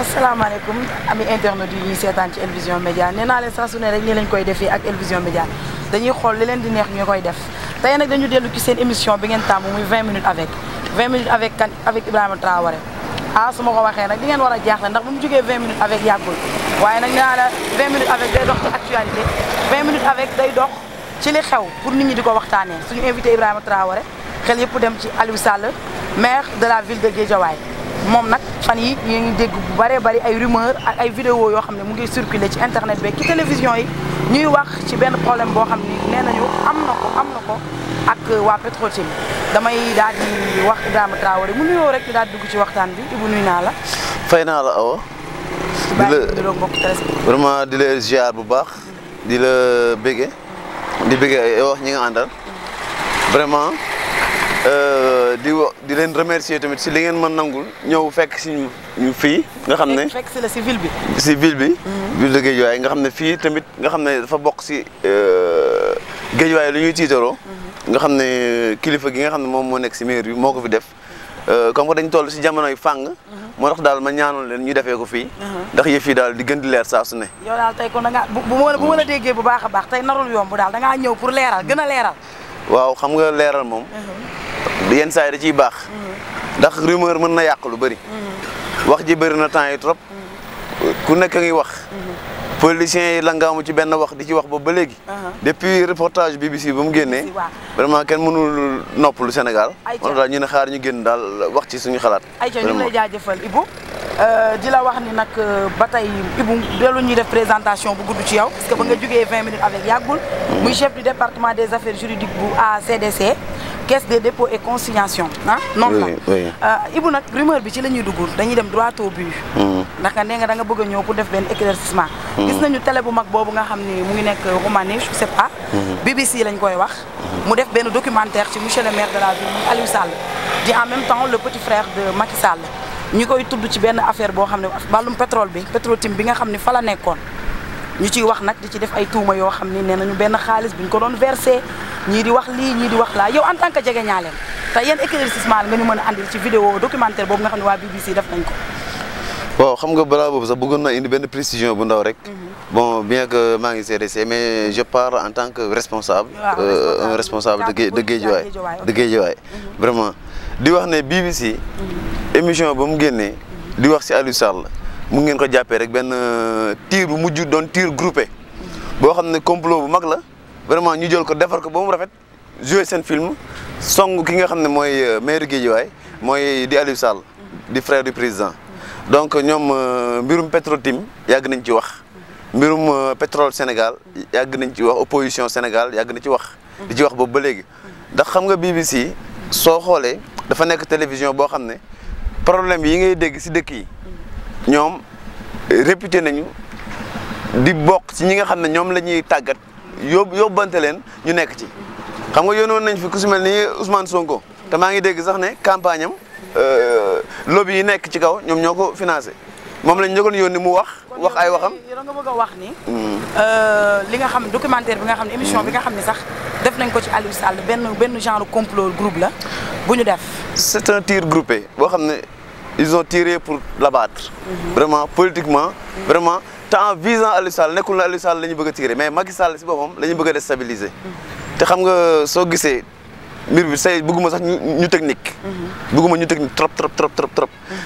asalaamaaleykum ami internet yi ñuy seetaan ci El Vision Médias nee naa leen saa su ne rek nii lañ koy defee ak El Vision Médias dañuy xool li leen di neex ñu koy def tey nag dañu dellu ci seen émission bi ngeen tàmm muy 20 minutes avec kan avec Ibrahima Traoré su ma ko waxee nag di ngeen war a jaaxle ndax bu mu jógee 20 minutes avec yàggul waaye nag nee naa la 20 minutes avec day dox ci actualité 20 minutes avec day dox ci li xew pour nit ñi di ko waxtaanee suñu invité Ibrahima Traoré xel yëpp dem ci Aliou Sall maire de la ville de Guédiawaye moom nag fan yi ñu ngi dégg bu bëree bëri ay rumeur ak ay vidéo yoo xam ne mu ngi circulé ci internet bi ci télévision yi ñuy wax ci benn problème boo xam ni nee nañu am na ko ak waa Petro-Tim damay daal di wax Ibrahima Traoré mu nuyoo rek di daal di dugg ci waxtaan bi Ibou nuyu naa la. fay naa la Awa. vraiment di la ziar bu baax. di la bége. di bége wax ñi nga àndal. vraiment. di leen remercier tamit si li ngeen mën nangul ñëw fekk si ñu fii nga xam ne fekk si la si ville bi. si ville bi. ville de Guédiawaye nga xam ne fii tamit nga xam ne dafa bokk si Guédiawaye lu ñuy tiitaroo. nga xam ne kilifa gi nga xam ne moom moo nekk si maire bi moo ko fi def comme que dañ toll si jamonoy fàng. moo tax daal ma ñaanoon leen ñu defee ko fii. ndax yëf yi daal di gën di leer saa su ne. yow daal tey kon da ngaa bu ma la déggee bu baax a baax tey narul yomb daal da ngaa ñëw pour leeral gën a leeral. waaw xam nga leeral moom. yenn saa yi da ciy baax. ndax rumeur mën na yàq lu bëri. wax ji bëri na temps yi trop. ku nekk ngi wax. politiciens yi la nga amu ci benn wax di ci wax ba léegi. depuis reportage BBC ba mu génnee. vraiment kenn mënul noppalu Sénégal. moo tax ñu ne xaar ñu génn daal wax ci suñu xalaat. ayca ñu ngi lay jaajëfal Ibou. di la wax ni nag ba tey Ibou dellu ñuy def présentation bu gudd ci yow. parce que ba nga jógee 20 minutes avec yàggul. muy chef du département des affaires juridiques bu ACDC. caisse des dépôts et consignation noonu la Ibou nag rumeur bi ci la ñuy dugg dañuy dem droit au but ndax nga nee nga da nga bëgg a ñëw pour def benn éclaircissement gis nañu télé bu mag boobu nga xam ni mu ngi nekk Roumanie je sais pas BBC lañ koy wax mu def benn documentaire ci monsieur le maire de la ville muy Aliou Sall di en même temps le petit frère de Macky Sall ñu koy tudd ci benn affaire boo xam ne wàllum pétrole bi Petro-Tim bi nga xam ni fa la nekkoon ñu ciy wax nag di ci def ay tuuma yoo xam ni nee nañu benn xaalis bu ñu ko doon versé ñii di wax lii ñii di wax laa yow en tant que jege ñaaleem te yéen éclaircissement nga ñu mën a andil ci vidéo documentaire boobu nga xam ne waa BBC def nañ ko. waaw xam nga balaa boobu sax bëggoon na indi benn précision bu ndaw rek. bon bien que maa ngi CDC mais je parle en tant que responsable. un responsable de Guédiawaye vraiment di wax ne BBC. émission ba mu génnee di wax si Aliou Sall mu ngeen ko jàppee rek benn tir bu mujj doon tir groupé boo xam ne complot bu mag la. vraiment ñu jël ko defar ko ba mu rafet jouer seen film song ki nga xam ne mooy maire Guédiawaye mooy di Aliou Sall di frère du président donc ñoom mbirum Petro-Tim yàgg nañ ci wax mbirum pétrole Sénégal yàgg nañ ci wax opposition Sénégal yàgg na ci wax di ci wax boobu ba léegi ndax xam nga BBC soo xoolee dafa nekk télévision boo xam ne problème yi ngay dégg si dëkk yi ñoom réputé nañu di bokk ci ñi nga xam ne ñoom la ñuy tàggat yóbbante leen ñu nekk ci xam nga yónnoon nañ fi ku si mel ni Ousmane Sonko te maa ngi dégg sax ne campagne am lobby yi nekk ci kaw ñoom ñoo ko financé moom lañ njëkkoon yónni mu wax ay waxam. yow nga bëgg a wax ni. li nga xam documentaire bi nga xam ne émission bi nga xam ne sax def nañ ko ci Aliou Sall benn genre complot groupe la bu ñu def. c'est un tir groupé boo xam ne ils ont tiré pour l'abattre. vraiment politiquement vraiment. te en visant Aliou Sall nekkul na Aliou Sall la ñu bëgg a tirer mais Macky Sall si boppam la ñu bëgg a déstabiliser. te xam nga soo gisee mbir bi say bëgguma sax ñu technique. bëgguma ñu technique trop.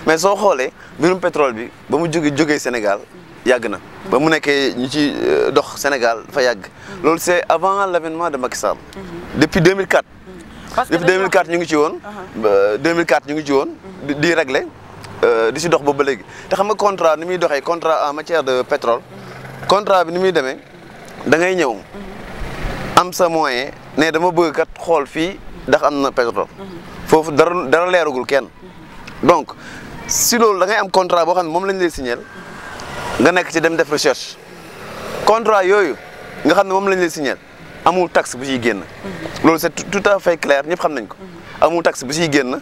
mais soo xoolee mbirum pétrole bi ba mu jógee Sénégal yàgg na. ba mu nekkee ñu ci dox Sénégal dafa yàgg. loolu c'est avant l'avènement de Macky Sall. depuis 2004. parce que depuis 2004 ñu ngi ci woon. 2004 ñu ngi ci woon. di régler. di si dox boobu ba léegi te xam nga contrat ni muy doxee contrat en matière de pétrole contrat bi ni muy demee da ngay ñëw am sa moyen ne dama bëgg kat xool fii ndax am na pétrole foofu dara leeragul kenn donc si loolu da ngay am contrat boo xam ne moom lañ lay signer nga nekk ci dem def recherche contrat yooyu nga xam ne moom lañ lay signer amul taxe bu ciy génn loolu c'est tout à fait clair ñëpp xam nañ ko amul taxe bu ciy génn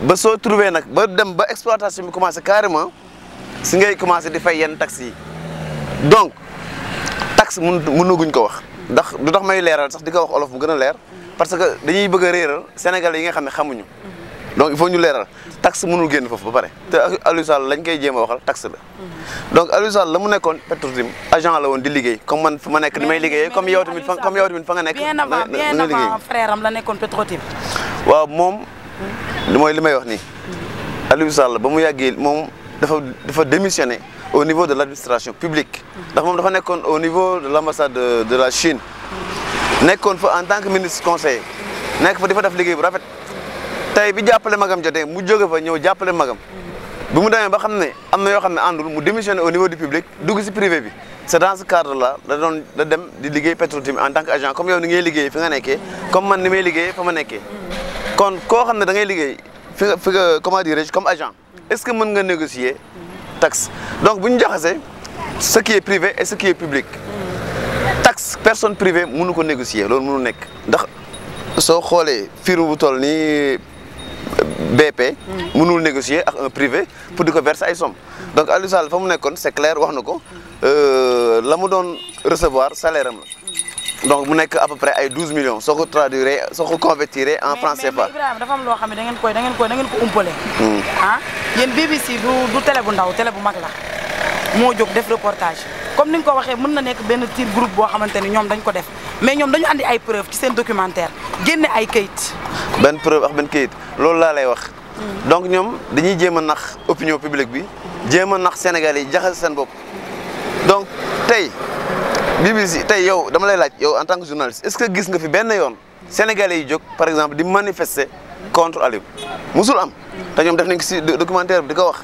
ba soo trouvé nag ba dem ba exploitation bi commencé carrément si ngay commencé di fay yenn taxes yi donc taxe mënaguñ ko wax ndax du tax may leeral sax di ko wax olof bu gën a leer parce que dañuy bëgg a réeral Sénégalais yi nga xam ne xamuñu donc il faut ñu leeral taxe mënul génn foofu ba pare te Aliou Sall lañ koy jéem a waxal taxe la donc Aliou Sall la mu nekkoon Petrotim agent la woon di liggéey comme man fu ma nekk ni may liggéeyee comme yow tamit fa nga nekk bien avant frère am la nekkoon Petrotim waaw moom mooy li may wax nii Aliou Sall ba mu yàggee moom dafa démissionné au niveau de l'administration publique ndax moom dafa nekkoon au niveau de l'ambassade de la Chine nekkoon fa en tant que ministre conseiller nekk fa di fa def liggéey bu rafet tey bi jàppale magam jotee mu jóge fa ñëw jàppale magam bi mu demee ba xam ne am na yoo xam ne àndul mu démissionné au niveau du public dugg ci privé bi c'est dans ce cadre là da dem di liggéey Petrotim en tant que agent comme yow ni ngay liggéey fi nga nekkee comme man ni may liggéey fa ma nekkee kon koo xam ne da ngay liggéey fi nga comment dirais-je comme agent est-ce que mën nga négocier taxe donc bu ñu jaxasee ce qui est privé et ce qui est public taxe personne privée mënu ko négocier loolu mënu nekk ndax soo xoolee firme bu toll nii BP mënul négocier ak un privé pour di ko verser ay somme donc Aliou Sall fa mu nekkoon c'est clair wax na ko la mu doon recevoir salaire am la donc mu nekk à peu près ay 12 millions soo ko traduire soo ko convertir en francs CFA. mais Ibrahima dafa am loo xam ne da ngeen ko umpale. ah yéen BBC du télé bu ndaw télé bu mag la moo jóg def reportage comme ni nga ko waxee mën na nekk benn tir groupe boo xamante ni ñoom dañ ko def mais ñoom dañu andi ay preuve ci seen documentaire génne ay kayit. benn preuve ak benn kayit loolu laa lay wax. donc ñoom dañuy jéem a nax opinion publique bi jéem a nax Sénégalais yi jaxase seen bopp donc tey. BBC tey yow dama lay laaj yow en tant que journaliste est-ce que gis nga fi benn yoon sénégalais yi jóg par exemple di manifester contre Aliou musul am te ñoom def nañ ko ci documentaire bi di ko wax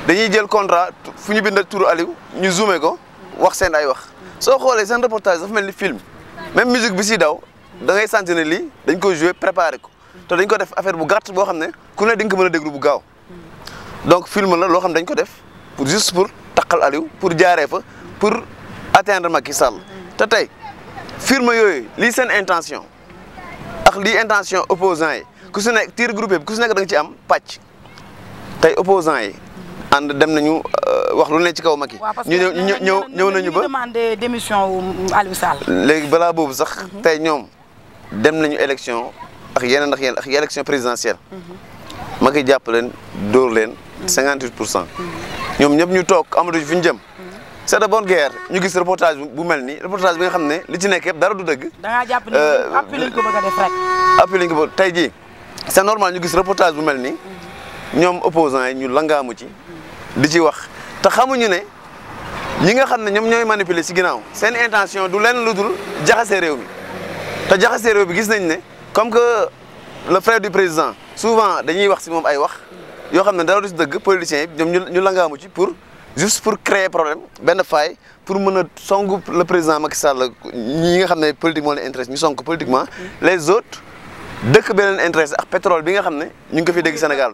dañuy jël contrat fu ñu bind turu Aliou ñu zoomé ko wax seen ay wax soo xoolee seen reportage dafa mel ni film même musique bi ci daw da ngay sentir ne lii dañ ko jouer préparer ko te dañ ko def affaire bu gàtt boo xam ne ku ne di nga ko mën a déglu bu gaaw donc film la loo xam dañ ko def pour juste pour taqal Aliou pour jaaree fa pour atteindre Macky Sall te tey firme yooyu lii seen intention ak lii intention opposants yi ku si nekk tir groupé bi ku si nekk da nga ci am pàcc tey opposants yi ànd dem nañu wax lu ne ci kaw Macky. ñëw nañu ba demandé démission Aliou Sall. léegi balaa boobu sax tey ñoom dem nañu élection ak yeneen ak élection présidentielle Macky jàpp leen dóor leen 58%. ñoom ñëpp ñu toog amatuñu fi ñu jëm. c'est de bonne guerre ñu gis reportage bu mel nii reportage bi nga xam ne li ci nekk yëpp dara du dëgg. da ngaa jàpp ni appui lañ ko bëgg a def rek. appui lañ ko bëgg tey jii c'est normal ñu gis reportage bu mel nii ñoom opposants yi ñu langaamu ci di ci wax te xamuñu ne ñi nga xam ne ñoom ñooy manipuler ci ginnaaw seen intention du lenn lu dul jaxase réew mi te jaxase réew bi gis nañ ne comme que le frère du président souvent dañuy wax ci moom ay wax yoo xam ne dara du ci dëgg politiciens yi ñoom ñu langaamu ci juste pour créer problème benn faille pour mën a songu le président Macky Sall ñi nga xam ne politique moo leen intéresse ñu song ko politiquement les autres dëkk bi leen intéresse ak pétrole bi nga xam ne ñu ngi ko fi dégg Sénégal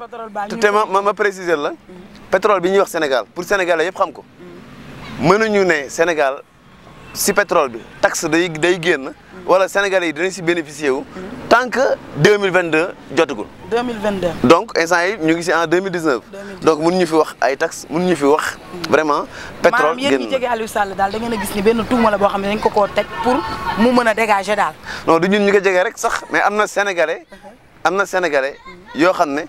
te ma préciser la pétrole bi ñuy wax Sénégal pour Sénégalais yëpp xam ko mënuñu ne Sénégal si pétrole bi taxe day génn wala Sénégalais yi dinañ si bénéficier wu tant que 2022 jotagul. 2022. donc instant yi ñu ngi si en 2019. donc mënuñu fi wax ay taxes mënuñu fi wax vraiment. pétrole génn maanaam yéen ñi jege Aliou Sall daal da ngeen a gis ni benn tuuma la boo xam ne dañ ko koo teg pour mu mën a dégager daal. non du ñun ñu ko jege rek sax mais am na sénégalais yoo xam ne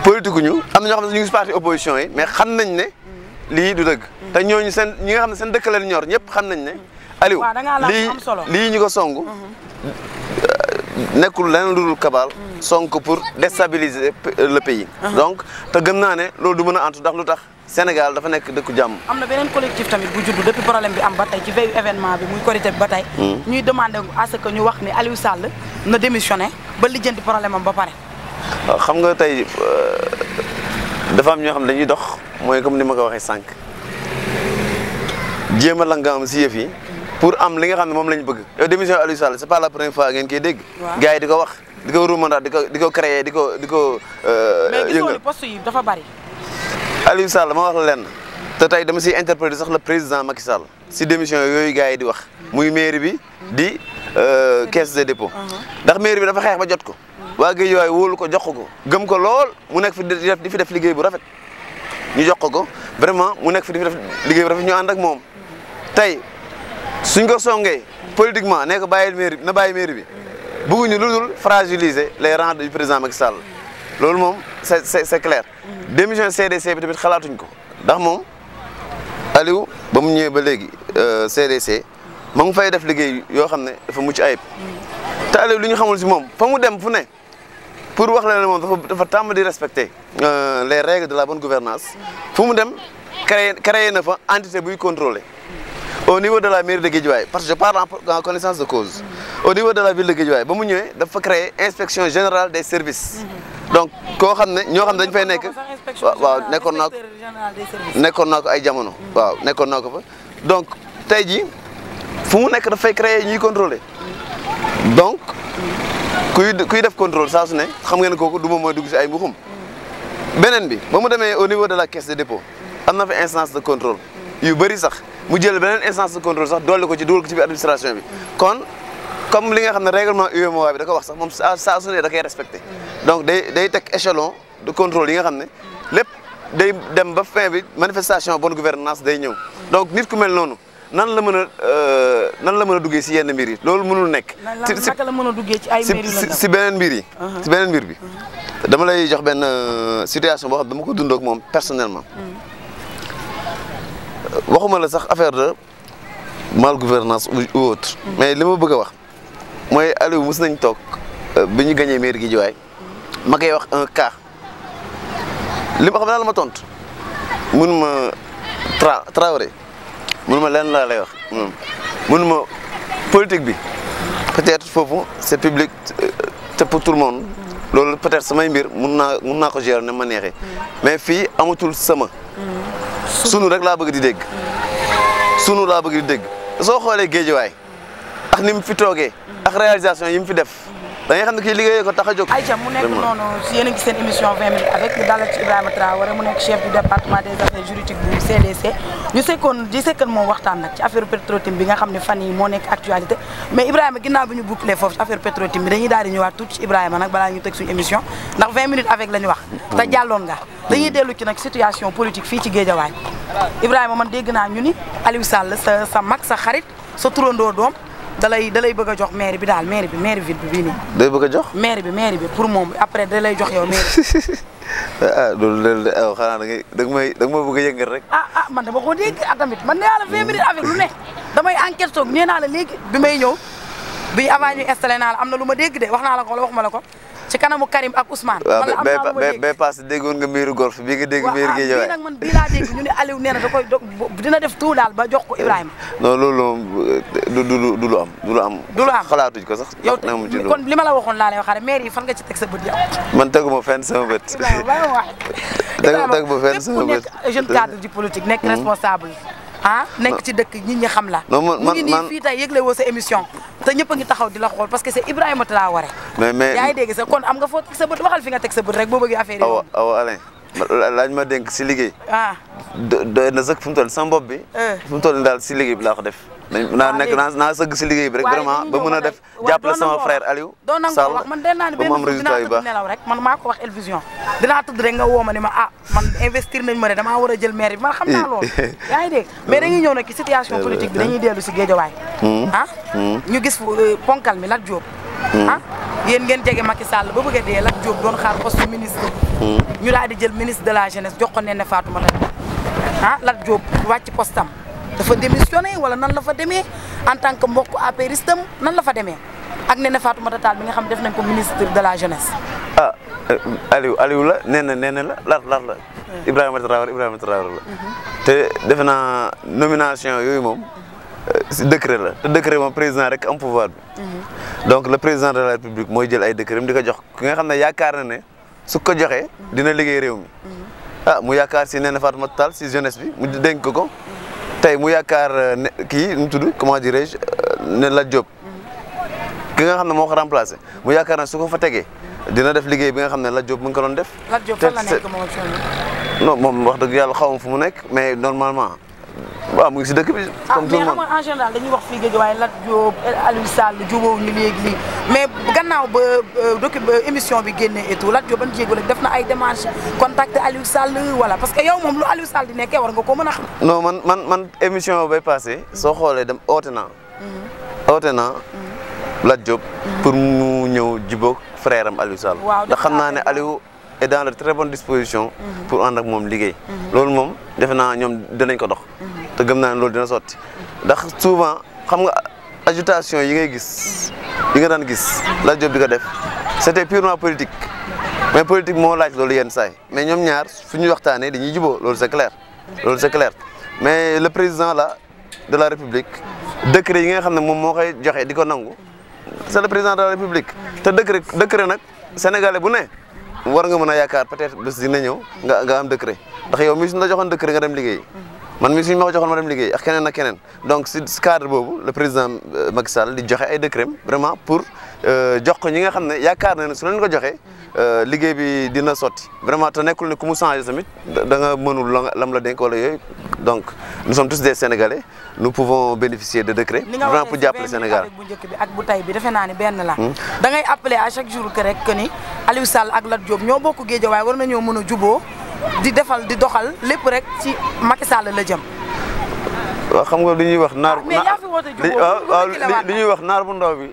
politique ñu am na ñoo xam ne ñu ngi si parti opposition yi mais xam nañ ne lii du dëgg. te ñooñu seen ñi nga xam ne seen dëkk leen ñor ñëpp xam nañ ne. Aliou lii ñu ko songu nekkul leneen lu dul kabal song ko pour déstabiliser le pays. donc te gëm naa ne loolu du mën a antu ndax lu tax Sénégal dafa nekk dëkku jàmm. am na beneen collectif tamit bu juddu depuis problème bi am ba tey ci veille événement bi muy Korité bi ba tey. ñuy demander à ce que ñu wax ni Aliou Sall na démissionné ba lijjanti problème am ba pare. waaw xam nga tey dafa am ñoo xam ne dañuy dox mooy comme ni ma ko waxee sànq jéem a la nga am si yëf yi. pour am li nga xam ne moom lañ bëgg yow démission Aliou Sall c'est pas la première fois ngeen koy dégg. gars yi di ko wax di ko ruumandaat di ko créer di ko mais gisoo ni poste yi dafa bari. Aliou Sall ma wax la lenn te tey dama siy interpréter sax le président Macky Sall si démission yooyu gars yi di wax muy mairie bi di caisse de dépôt. ndax mairie bi dafa xeex ba jot ko. waa Guédiawaye wóolu ko jox ko gëm ko lool mu nekk fi di fi def liggéey bu rafet ñu jox ko vraiment mu nekk fi di fi def liggéey bu rafet ñu ànd ak moom tey. suñ ko songee politiquement ne ko bàyyil mairie na bàyyi mairie bi bëgguñu lu dul fragiliser les rangs du président Macky Sall loolu moom c'est clair. démission CDC bi tamit xalaatuñ ko ndax moom Aliou ba mu ñëwee ba léegi CDC ma ngi fay def liggéey yoo xam ne dafa mucc ayib. te Aliou lu ñu xamul si moom fa mu dem fu ne pour wax la ne moom dafa tàmm di respecter les règles de la bonne gouvernance fu mu dem créé na fa entité buy contrôler au niveau de la mairie de Guédiawaye parce que je parle en connaissance de cause. au niveau de la ville de Guédiawaye ba mu ñëwee dafa créer inspection générale des services. donc koo xam ne ñoo xam ne dañu fay nekk waaw nekkoon naa ko ay jamono. waaw nekkoon naa ko fa donc tey jii fu mu nekk dafay créer ñuy contrôler donc kuy def contrôle saa su ne xam nga ne kooku du moom mooy dugg si ay mbuxum. beneen bi ba mu demee au niveau de la caisse de dépôt am na fa instance de contrôle yu bëri sax mu jël beneen instance de contrôle sax dolli ko ci dugal ko ci biir administration bi kon comme li nga xam ne règlement UEMOA bi da ko wax sax moom saa su ne da koy respecté donc day teg échelon de contrôle yi nga xam ne lépp day dem ba fin bi manifestation bonne gouvernance day ñëw donc nit ku mel noonu nan la mën a duggee si yenn mbir yi loolu mënul nekk. naka la mën a duggee ci ay mbir yu si beneen mbir yi. si beneen mbir bi dama lay jox benn situation boo xam dama ko dund ak moom personnellement. waxuma la sax affaire de mal gouvernance ou autre. mais li ma bëgg a wax mooy Aliou mos nañ toog bi ñu gagné mairie Guédiawaye ma koy wax un cas li ma xam daal ma tontu mun ma Traoré mun ma leen laa lay wax mun ma politique bi peut-être foofu c'est public te pour tout le monde loolu peut-être samay mbir mun naa ko gérer ne ma neexee mais fii amatul sama. sunu rek laa bëgg di dégg sunu laa bëgg di dégg soo xoolee Guédiawaye ak ni mu fi toogee ak réalisation yi mu fi def da ngay xam ne kii liggéeyee ko tax a jóg. Aïcha mu nekk noonu si yéen a ngi seen émission 20 minutes avec ñu dalal ci Ibrahima Traoré mu nekk chef du département des affaires juridiques bu CDC ñu sekkoon moom waxtaan nag ci affaire Petro-Tim bi nga xam ne fan yi moo nekk actualité mais Ibrahima ginnaaw bi ñu boucler foofu ci affaire Petro-Tim bi dañuy daal di ñëwaat tuuti ci Ibrahima nag balaa ñu teg suñu émission ndax 20 minutes avec la ñu wax te jàlloon nga dañuy dellu ci nag situation politique fii ci Guédiawaye Ibrahima man dégg naa ñu ni Aliou Sall sa mag sa xarit sa turandoo doom dalay bëgg a jox maire bi daal maire ville bi bii nii. day bëgg a jox. maire bi pour moom après dalay jox yow maire bi. loolu xanaa da nga ma bëgg a yëngal rek. man dama ko dégg tamit man nee naa la 20 minutes avec lu ne damay enquête toog nee naa la léegi bi may ñëw bi avant ñu installé naa la am na lu ma dégg de wax naa la ko wala waxuma la ko ci kanamu Karim ak Ousmane. man am naa lu ma dégg waaw passé déggoon nga miiru golf bii nga dégg miiru Guédiawaye. bii nag man bii laa dégg ñu ne Aliou nee na da koy dina def tout daal ba jox ko Ibrahima. non loolu moom du lu am. du lu am xalaatuñ ko sax. yow kon li ma la waxoon laa lay waxaare maire yi fan nga ci teg sa bët yow. man teguma fenn sama bët. teguma fenn sama bët. nekk jeune cadre du politique nekk responsable. nekk ci dëkk nit ñi xam la. non man mu ngi nii fii tey yëgle woo sa émission te ñëpp a ngi taxaw di la xool parce que c'est Ibrahima Traoré. mais yaa ngi dégg sa kon am nga foo teg sa bët waxal fi nga teg sa bët rek boo bëggee affaire yi. awa Alain laaj ma dénk si liggéey. doy na sax fu mu toll sama bopp bi. fu mu toll daal si liggéey bi laa ko def. naa sëgg si liggéey bi rek vraiment ba mën a def jàppale sama frère Aliou Sall man den naa ni benn dinaa tëdd nelaw rek man maa ko wax El Vision dinaa tëdd rek nga woo ma ni ma man investir nañ ma de damaa war a jël maire bi man xam naa loolu yaa ngi dégg mais dañuy ñëw nag ci situation politique bi dañuy dellu si Guédiawaye ñu gis ponkal mi Lat Diop yéen ngeen jege Macky Sall ba bëgg a dee Lat Diop doon xaar poste ministre ñu daal di jël ministre de la jeunesse jox ko Néné Fatoumata Lat Diop wàcc postam dafa démissionné wala nan la fa demee en tant que mbokk apéristam nan la fa demee ak Néné Fatoumata Tall bi nga xam def nañ ko ministre de la jeunesse. Aliou la nee na la la Ibrahima Traoré la. te defe naa nomination yooyu moom si décret la te décret moom président rek am pouvoir bi. donc le président de la république mooy jël ay décret di ko jox ki nga xam ne yaakaar na ne su ko joxee dina liggéey réew mi. mu yaakaar si Néné Fatoumata Tall si jeunesse bi mu dénk ko. tey mu yaakaar kii nu mu tudd comment dirais-je ne Lat Diop ki nga xam ne moo ko remplacé mu yaakaar ne su ko fa tegee dina def liggéey bi nga xam ne Lat Diop mu ngi ko doon def. Lat Diop fan la nekk moom wax dëgg yàlla xaw ma fu mu nekk mais normalement waaw mu ngi si dëkk bi. comme tout le monde mais xam nga en général dañuy wax fii Guédiawaye Lat Diop Aliou Sall jubóo ñu léegi mais gannaaw ba émission bi génnee et tout Lat Diop ban jéego la def na ay démarches contacter Aliou Sall wala parce que yow moom lu Aliou Sall di nekkee war nga ko mën a xam. non man émission bay passé soo xoolee dem oote naa Lat Diop pour mu ñëw jubóog frère am Aliou Sall. waaw ndax xam naa ne Aliou est dans de très bonnes dispositions pour ànd ak moom liggéey loolu moom defe naa ñoom dinañ ko dox te gëm naa ne loolu dina sotti ndax souvent xam nga agitation yi ngay gis yi nga daan gis Lat Diop di ko def c'était purement politique mais politique moo laaj loolu yenn saay mais ñoom ñaar fu ñuy waxtaanee dañuy jubóo loolu c'est clair mais le président là de la République décret yi nga xam ne moom moo koy joxe di ko nangu c'est le président de la République te décret nag sénégalais bu ne war nga mën a yaakaar peut-être bés dina ñëw nga am décret ndax yow mi suñu la joxoon décret nga dem liggéey man mi suñu ma ko joxoon ma dem liggéey ak keneen ak keneen donc si cadre boobu le président Macky Sall di joxe ay décret vraiment pour jox ko ñi nga xam ne yaakaar na ne su leen ko joxee liggéey bi dina sotti vraiment te nekkul ne ku mu changé tamit da nga mënul lam la dénk wala yooyu donc nous sommes tous des Sénégalais nous pouvons bénéficier de décrets vraiment pour jàppale Sénégal. bu njëkk bi ak bu tay bi defe naa ni benn la. da ngay appeler à chaque jour que rek que ni Aliou Sall ak Lat Diop ñoo bokk Guédiawaye war nañoo mën a juboo di doxal lépp rek ci Macky Sall la jëm. waaw xam nga li ñuy wax naar. mais yaa fi woote juboo li ñuy wax naar bu ndaw bi.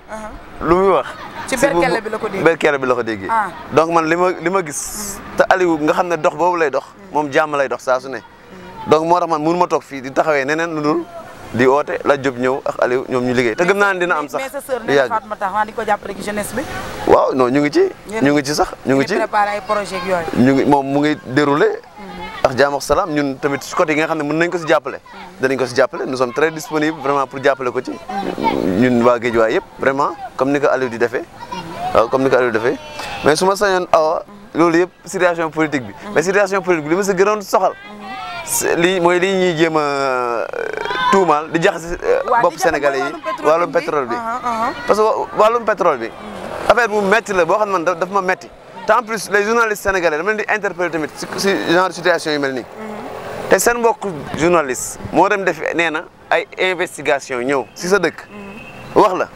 lu muy wax. ci berkelle bi la ko déggee berkelle bi la ko déggee. donc man li ma gis. te Aliou nga xam ne dox boobu lay dox. moom jàmm lay dox saa su ne. donc moo tax man mënu ma toog fii di taxawee neneen lu dul di oote Lat Diop ñëw ak Aliou ñoom ñu liggéey te gëm naa ne dina am sax. mais sa sœur ne Fatma tax di ko jàppale ci jeunesse bi. waaw non ñu ngi ci sax ñu ngi ci préparé ay projet yooyu. ñu ngi moom mu ngi déroulé. ak jaam ak salaam ñun tamit si côté yi nga xam ne mën nañ ko si jàppale. danañ ko si jàppale nous sommes très disponibles vraiment pour jàppale ko ci. ñun waa Guédiawaye yëpp vraiment comme ni ko Aliou di defee. waaw comme ni ko Aliou di defee mais su ma sañoon awa loolu yëpp situation politique bi. mais situation politique bi li ma si gënoon soxal. lii mooy lii ñuy jéem a tuumaal di jaxase bopp sénégalais yi wàllum pétrole bi parce que wàllum pétrole bi affaire bu metti la boo xam ne man daf ma metti te en plus les journalistes sénégalais dama leen di interpeller tamit si genre situation yu mel nii te seen mbokk journaliste moo dem def nee na ay investigation ñëw si sa dëkk wax la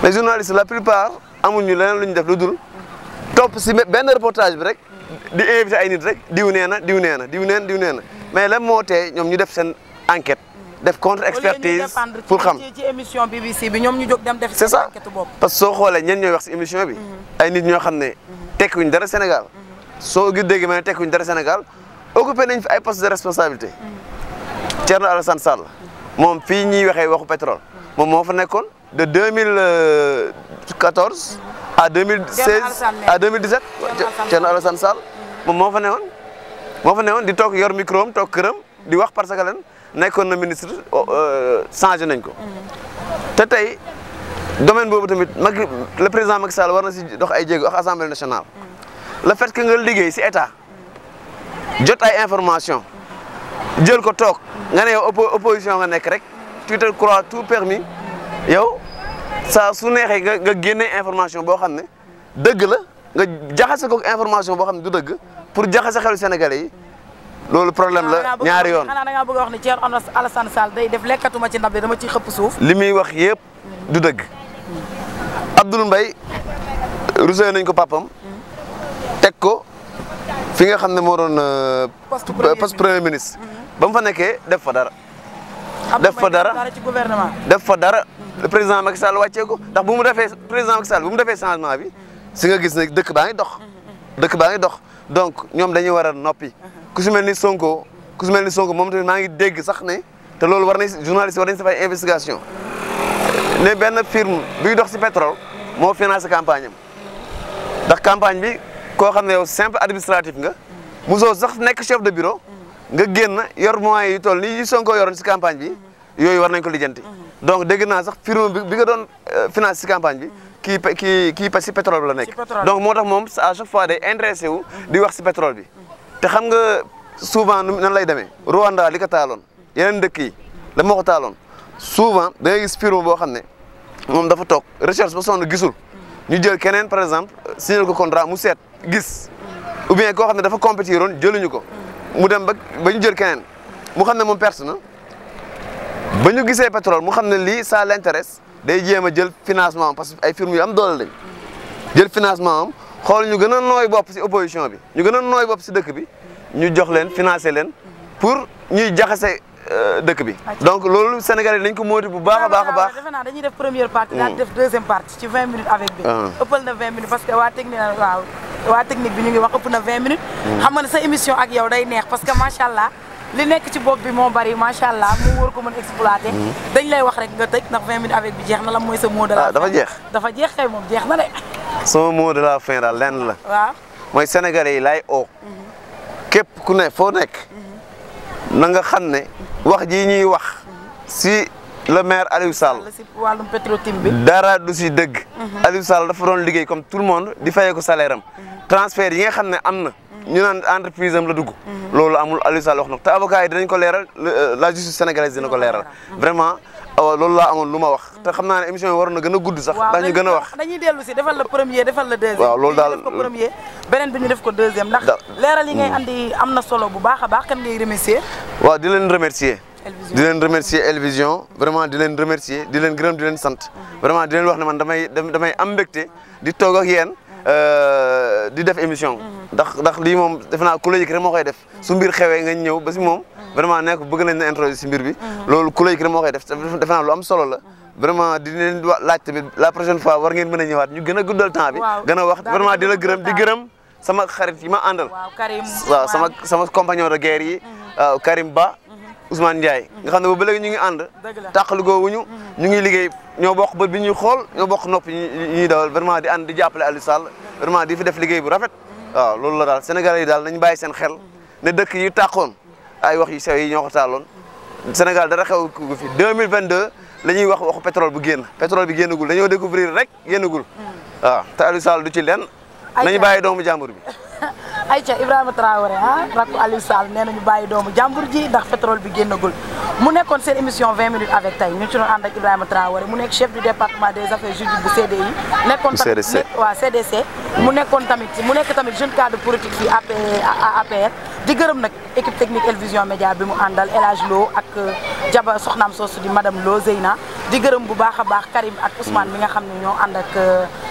mais journalistes la plupart amuñu leneen lu ñu def lu dul topp si benn reportage bi rek di invité ay nit rek diw nee na mais lan moo tee ñoom ñu def seen enquête def contre expertise pour xam ci émission BBC bi ñoom ñu jóg dem def c'est ça parce que soo xoolee ñen ñooy wax si émission bi ay nit ñoo xam ne tekkuñ dara Sénégal soo gi dégg ma ne tekkuñ dara Sénégal occupé nañ fi ay postes de responsabilité Thierno Alassane Sall moom fii ñuy waxee waxu pétrole moom moo fa nekkoon de 2014 à 2016 à 2017 Thierno Alassane Sall moom moo fa newoon di toog yor micro am toog këram di wax parce que leen nekkoon na ministre changé nañ ko te tey domaine boobu tamit le président Macky Sall war na si dox ay jéego ak assemblée nationale le fait que nga liggéey si état jot ay information jël ko toog nga ne yow opposition nga nekk rek tu te crois tout permis yow saa su neexee nga génne information boo xam ne dëgg la nga jaxase ko information boo xam ne du dëgg pour jaxase xelu Sénégalais yi loolu problème la ñaari yoon. xanaa da ngaa bëgg a wax ne Thierno Alassane Sall day def lekkatuma ci ndab dama ciy xëpp suuf. li muy wax yëpp du dëgg Abdoul Mbaye rusé nañ ko papam teg ko fi nga xam ne moo doon poste premier ministre ba mu fa nekkee def fa dara. def fa dara le président Macky Sall wàccee ko ndax bu mu defee président Macky Sall bu mu defee changement bi si nga gis ne dëkk baa ngi dox. dëkk baa ngi dox donc ñoom dañuy war a noppi ku si mel ni Sonko moom tamit maa ngi dégg sax ne te loolu war nañ journaliste war nañ si fay investigation ne benn firme biy dox si pétrole moo financé campagne am ndax campagne bi koo xam ne yow simple administratif nga mosoo sax nekk chef de bureau nga génn yor moyens yu toll nii yi Sonko yoroon si campagne bi yooyu war nañ ko lijjanti donc dégg naa sax firme bi nga doon financé si campagne bi kii si pétrole bi la nekk donc moo tax moom à chaque fois day intéressé wu di wax si pétrole bi te xam nga souvent nan lay demee Rwanda li ko taaloon yeneen dëkk yi la moo ko taaloon souvent da ngay gis firme boo xam ne moom dafa toog recherche ba sonn gisul ñu jël keneen par exemple signé ko contrat mu seet gis ou bien koo xam ne dafa compétir woon jëluñu ko mu dem ba ñu jël keneen mu xam ne moom perte na ba ñu gisee pétrole mu xam ne lii ça l'intéresse day jéem a jël financement am parce que ay firmes yu am doole lañ jël financement am xool ñu gën a nooy bopp si opposition bi ñu gën a nooy bopp si dëkk bi ñu jox leen financer leen pour ñuy jaxase dëkk bi. donc loolu Sénégalais dañ ko moytu bu baax a baax a baax. defe naa dañuy def première partie daal def deuxième partie ci 20 minutes avec bi. ëppal na 20 minutes parce que waa technique waaw waa technique bi ñu ngi wax ëpp na 20 minutes xam nga ne sa émission ak yow day neex parce que macha allah li nekk ci bopp bi moo bari macha allah mu wóor ko mën exploiter dañ lay wax rek nga tëj ndax 20 minutes avec bi jeex na la mooy sa mot de la fin. dafa jeex dafa jeex kay moom jeex na de. sama mot de la fin daal lenn la. waaw mooy sénégalais yi laay oo. képp ku ne foo nekk. na nga xam ne wax ji ñuy wax si le maire Aliou Sall. si wàllum Petro-Tim bi. dara du si dëgg. Aliou Sall dafa doon liggéey comme tout le monde di fayee ko salaire am. transfert yi nga xam ne am na. ñu naan entreprise am la dugg. loolu amul Aliou Sall wax na ko te avocat yi dinañ ko leeral la justice sénégalaise dina ko leeral. vraiment loolu laa amoon lu ma wax. te xam naa ne émission yi waroon na gën a gudd sax. ndax ñu gën a wax dañuy dellu si defal la premier defal la deuxième. waaw loolu daal def ko premier beneen bi ñu def ko deuxième ndax. leeral yi ngay andi am na solo bu baax a baax kan ngay remercier. waaw di leen remercier. di leen remercier El Vision vraiment di leen remercier di leen gërëm di leen sant. vraiment di leen wax ne man damay am mbégte di toog ak yéen. di def émission ndax lii moom defe naa ku la yëg rek moo koy def su mbir xewee nga ñëw ba si moom vraiment nekk bëgg nañ na introduire si mbir bi loolu ku la yëg rek moo koy def defe naa lu am solo la vraiment di leen laaj tamit la prochaine fois war ngeen mën a ñëwaat ñu gën a guddal temps bi gën a wax vraiment di la gërëm di gërëm sama xarit yi ma àndal waaw sama compagnon de guerre yi waaw Karim Ba Ousmane Ndiaye nga xam ne ba léegi ñu ngi ànd tàqaligoo wuñu ñu ngi liggéey ñoo bokk bët bi ñuy xool ñoo bokk nopp ñuy dawal vraiment di ànd di jàppale Aliou Sall vraiment di fi def liggéey bu rafet waaw loolu la daal Sénégalais yi daal nañ bàyyi seen xel ne dëkk yi tàqoon ay wax yu sew yi ñoo ko taaloon Sénégal dara xew gu fi 2022 la ñuy wax waxu pétrole bu génn pétrole bi génnagul dañoo découvrir rek génnagul waaw te Aliou Sall du ci lenn nañu bàyyi doomu jàmbur bi Aïcha Ibrahima Traoré rakku Aliou Sall nee nañu bàyyi doomu jàmbur ji ndax pétrole bi génnagul mu nekkoon seen émission 20 minutes avec tay ñu ci doon ànd ak Ibrahima Traoré mu nekk chef du département des affaires juridiques bu CDI nekkoon tamit waaw CDC mu nekk tamit jeune cadre politique fii APR di gërëm nag équipe technique El Vision Média bi mu àndal El Hadj Lo ak jaba soxnaam soosu di madame Lo Zeyna di gërëm bu baax a baax Karim ak Ousmane mi nga xam ne ñoo ànd ak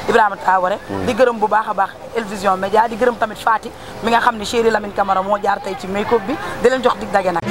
Ibrahima Traoré di gërëm bu baax a baax El Vision Média di gërëm tamit Fati mi nga xam ne Chéri Lamine Camara moo jaar tey ci make-up bi di leen jox dig dage nag